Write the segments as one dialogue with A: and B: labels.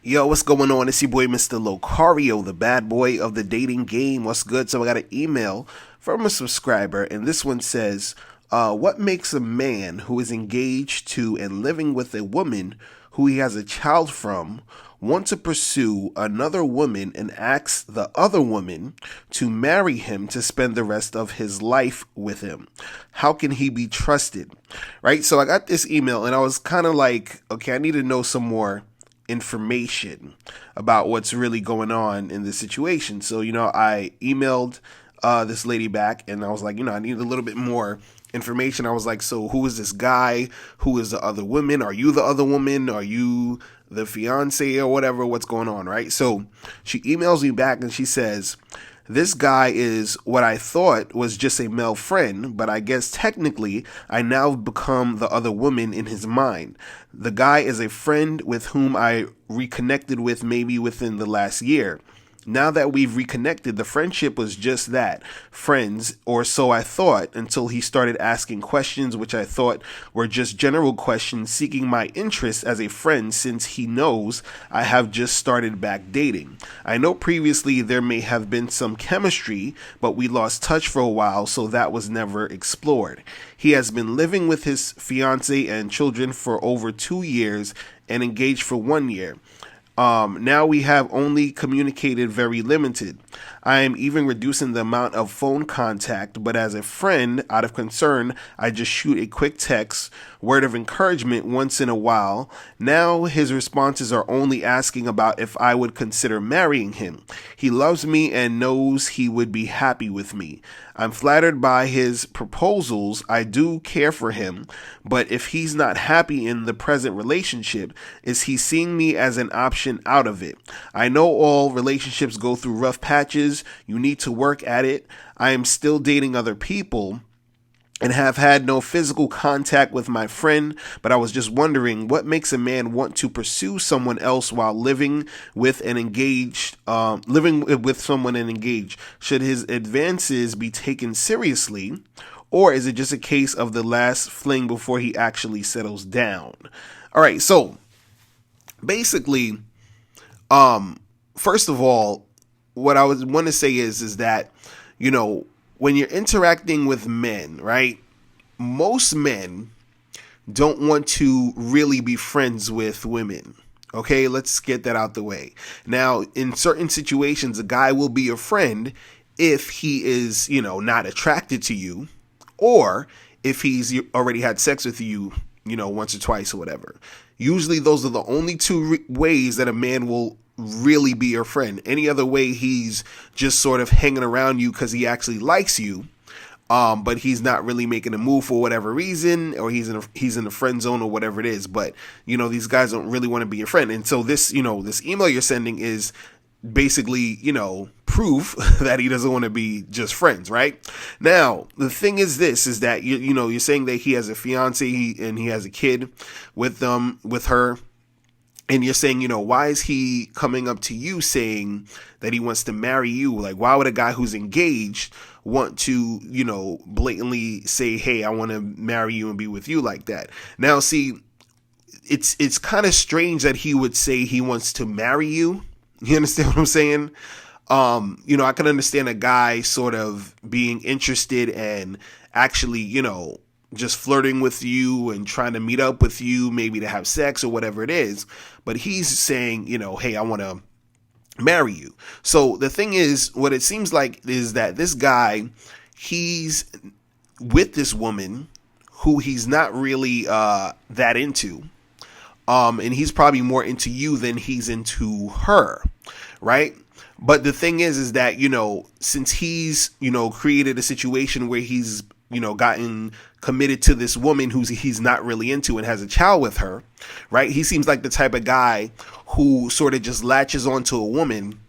A: Yo, what's going on? It's your boy, Mr. Locario, the bad boy of the dating game. What's good? So I got an email from a subscriber, and this one says, what makes a man who is engaged to and living with a woman who he has a child from want to pursue another woman and ask the other woman to marry him to spend the rest of his life with him? How can he be trusted? Right? So I got this email, and I was kind of like, okay, I need to know some more information about what's really going on in this situation. So, I emailed this lady back, and I was like, I need a little bit more information. I was like, so who is this guy? Who is the other woman? Are you the other woman? Are you the fiance or whatever? What's going on, right? So she emails me back and she says, this guy is what I thought was just a male friend, but I guess technically I now become the other woman in his mind. The guy is a friend with whom I reconnected with maybe within the last year. Now that we've reconnected, the friendship was just that, friends, or so I thought, until he started asking questions which I thought were just general questions seeking my interest as a friend, since he knows I have just started back dating. I know previously there may have been some chemistry, but we lost touch for a while, so that was never explored. He has been living with his fiance and children for over 2 years and engaged for 1 year. Now we have only communicated very limited. I am even reducing the amount of phone contact, but as a friend, out of concern, I just shoot a quick text, word of encouragement once in a while. Now his responses are only asking about if I would consider marrying him. He loves me and knows he would be happy with me. I'm flattered by his proposals. I do care for him, but if he's not happy in the present relationship, is he seeing me as an option out of it? I know all relationships go through rough patches. You need to work at it. I am still dating other people and have had no physical contact with my friend, but I was just wondering what makes a man want to pursue someone else while living with someone and engaged. Should his advances be taken seriously, or is it just a case of the last fling before he actually settles down? All right, so basically, first of all, what I want to say is that, when you're interacting with men, right, most men don't want to really be friends with women. Okay, let's get that out the way. Now, in certain situations, a guy will be your friend if he is, not attracted to you, or if he's already had sex with you, once or twice or whatever. Usually those are the only two ways that a man will really be your friend. Any other way, he's just sort of hanging around you because he actually likes you, but he's not really making a move for whatever reason, or he's in the friend zone or whatever it is. But these guys don't really want to be your friend, and so this this email you're sending is basically proof that he doesn't want to be just friends, right? Now the thing is that you're saying that he has a fiance and he has a kid with her. And you're saying, why is he coming up to you saying that he wants to marry you? Like, why would a guy who's engaged want to, blatantly say, hey, I want to marry you and be with you like that? Now, see, it's kind of strange that he would say he wants to marry you. You understand what I'm saying? I can understand a guy sort of being interested and actually, just flirting with you and trying to meet up with you, maybe to have sex or whatever it is. But he's saying, hey, I want to marry you. So the thing is, what it seems like is that this guy, he's with this woman who he's not really that into. And he's probably more into you than he's into her, right? But the thing is that, since he's, created a situation where he's, gotten committed to this woman he's not really into and has a child with her, right? He seems like the type of guy who sort of just latches onto a woman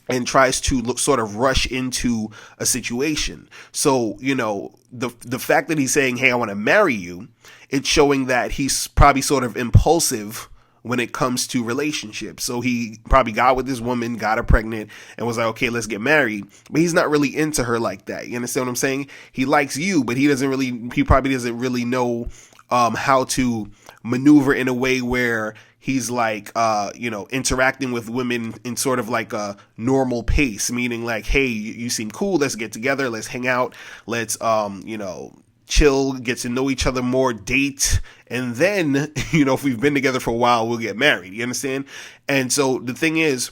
A: and tries to sort of rush into a situation. So, the fact that he's saying, hey, I want to marry you, it's showing that he's probably sort of impulsive when it comes to relationships. So he probably got with this woman, got her pregnant, and was like, okay, let's get married. But he's not really into her like that. You understand what I'm saying? He likes you, but he probably doesn't really know how to maneuver in a way where he's like interacting with women in sort of like a normal pace, meaning like, hey, you seem cool, let's get together, let's hang out, let's chill, get to know each other more, date, and then if we've been together for a while, we'll get married. You understand? And so the thing is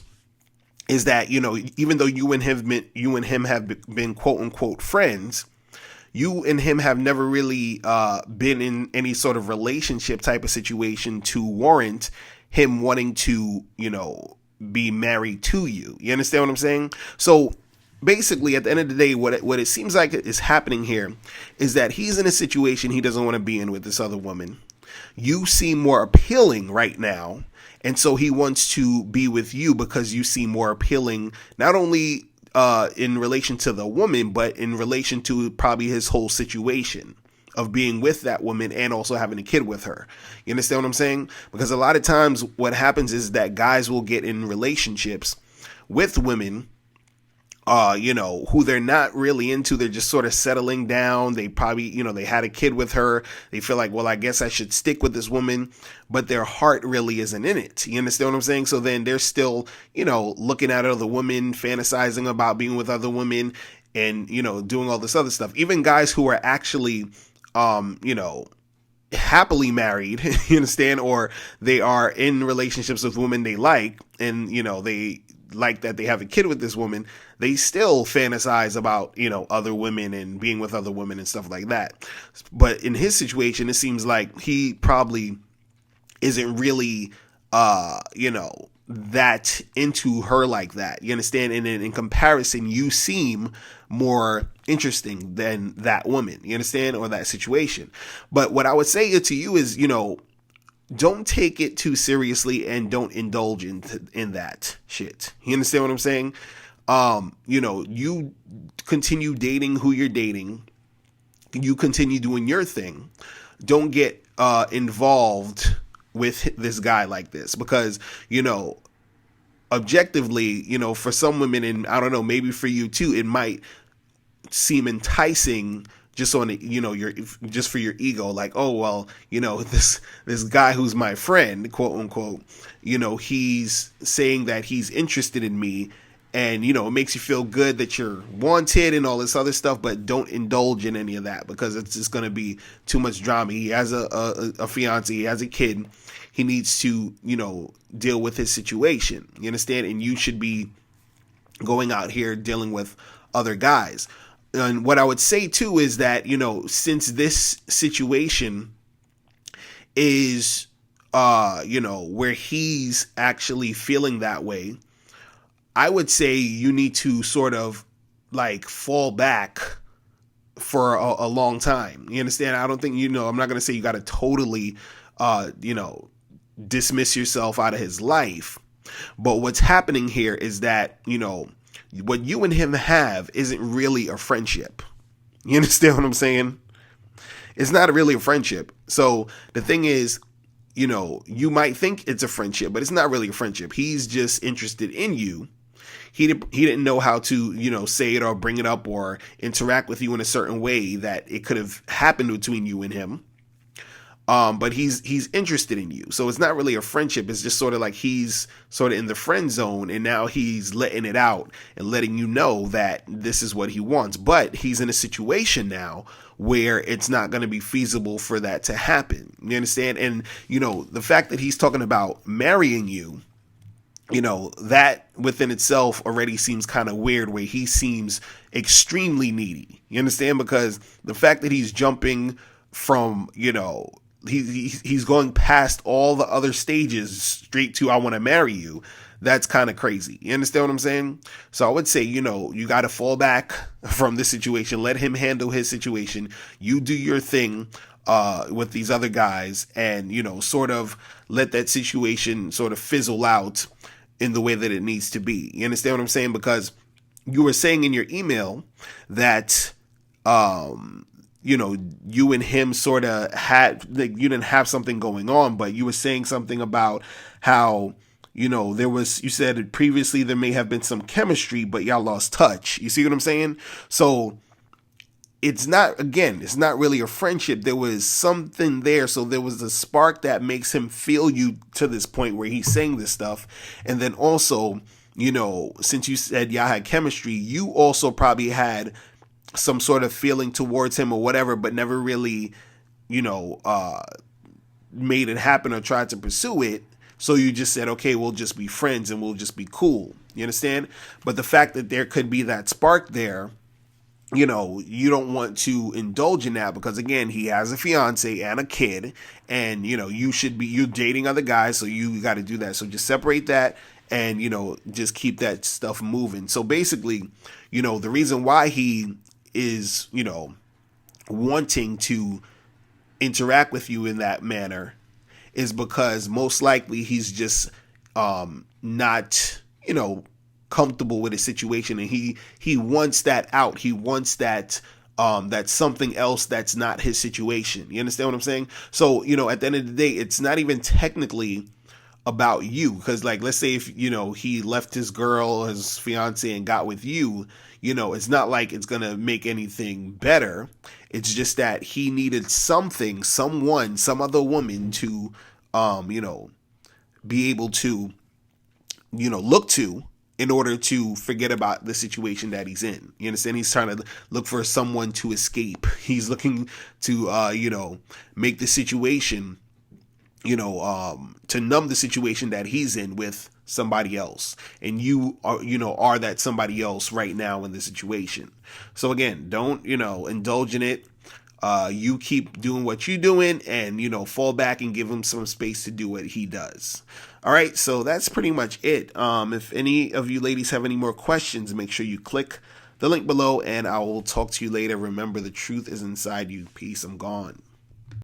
A: that even though you and him have been quote unquote friends, you and him have never really been in any sort of relationship type of situation to warrant him wanting to, be married to you. You understand what I'm saying? So basically, at the end of the day, what it seems like is happening here is that he's in a situation he doesn't want to be in with this other woman. You seem more appealing right now, and so he wants to be with you because you seem more appealing, not only in relation to the woman, but in relation to probably his whole situation of being with that woman and also having a kid with her. You understand what I'm saying? Because a lot of times what happens is that guys will get in relationships with women who they're not really into. They're just sort of settling down. They probably, they had a kid with her. They feel like, well, I guess I should stick with this woman, but their heart really isn't in it. You understand what I'm saying? So then they're still, looking at other women, fantasizing about being with other women and, doing all this other stuff. Even guys who are actually, happily married, you understand, or they are in relationships with women they like, and, they like that they have a kid with this woman, they still fantasize about, other women and being with other women and stuff like that. But in his situation, it seems like he probably isn't really, that into her like that. You understand? And in comparison, you seem more interesting than that woman. You understand? Or that situation. But what I would say to you is, don't take it too seriously and don't indulge in that shit. You understand what I'm saying? You continue dating who you're dating. You continue doing your thing. Don't get involved with this guy like this, because, objectively, for some women, and I don't know, maybe for you too, it might seem enticing just on just for your ego, like, oh, well, this guy who's my friend, quote unquote, he's saying that he's interested in me, and it makes you feel good that you're wanted and all this other stuff. But don't indulge in any of that, because it's just going to be too much drama. He has a fiance, he has a kid, he needs to deal with his situation, you understand? And you should be going out here dealing with other guys. And what I would say too is that, since this situation is, where he's actually feeling that way, I would say you need to sort of like fall back for a long time. You understand? I don't think, I'm not going to say you got to totally, dismiss yourself out of his life. But what's happening here is that, what you and him have isn't really a friendship. You understand what I'm saying? It's not really a friendship. So the thing is, you might think it's a friendship, but it's not really a friendship. He's just interested in you. He didn't know how to, say it or bring it up or interact with you in a certain way that it could have happened between you and him. But he's interested in you. So it's not really a friendship. It's just sort of like he's sort of in the friend zone, and now he's letting it out and letting you know that this is what he wants. But he's in a situation now where it's not going to be feasible for that to happen. You understand? And, the fact that he's talking about marrying you, that within itself already seems kind of weird, where he seems extremely needy. You understand? Because the fact that he's jumping from, he's going past all the other stages straight to I want to marry you. That's kind of crazy. You understand what I'm saying? So I would say, you got to fall back from this situation. Let him handle his situation. You do your thing with these other guys, and, sort of let that situation sort of fizzle out in the way that it needs to be. You understand what I'm saying? Because you were saying in your email that, you and him sort of had, like, you didn't have something going on, but you were saying something about how, you said previously there may have been some chemistry, but y'all lost touch. You see what I'm saying? So it's not really a friendship. There was something there. So there was a spark that makes him feel you to this point where he's saying this stuff. And then also, since you said y'all had chemistry, you also probably had some sort of feeling towards him or whatever, but never really, made it happen or tried to pursue it. So you just said, okay, we'll just be friends and we'll just be cool. You understand? But the fact that there could be that spark there, you don't want to indulge in that because, again, he has a fiance and a kid, and, you're dating other guys, so you got to do that. So just separate that and, just keep that stuff moving. So basically, the reason why he is, wanting to interact with you in that manner is because most likely he's just not, comfortable with his situation, and he wants that out. He wants that that's something else that's not his situation. You understand what I'm saying? So, at the end of the day, it's not even technically about you, because, like, let's say if he left his girl, his fiance, and got with you, it's not like it's gonna make anything better. It's just that he needed something, someone, some other woman to be able to look to in order to forget about the situation that he's in. You understand? He's trying to look for someone to escape. He's looking to make the situation, to numb the situation that he's in with somebody else. And you are that somebody else right now in the situation. So again, don't, indulge in it. You keep doing what you're doing and, fall back and give him some space to do what he does. All right. So that's pretty much it. If any of you ladies have any more questions, make sure you click the link below and I will talk to you later. Remember, the truth is inside you. Peace. I'm gone.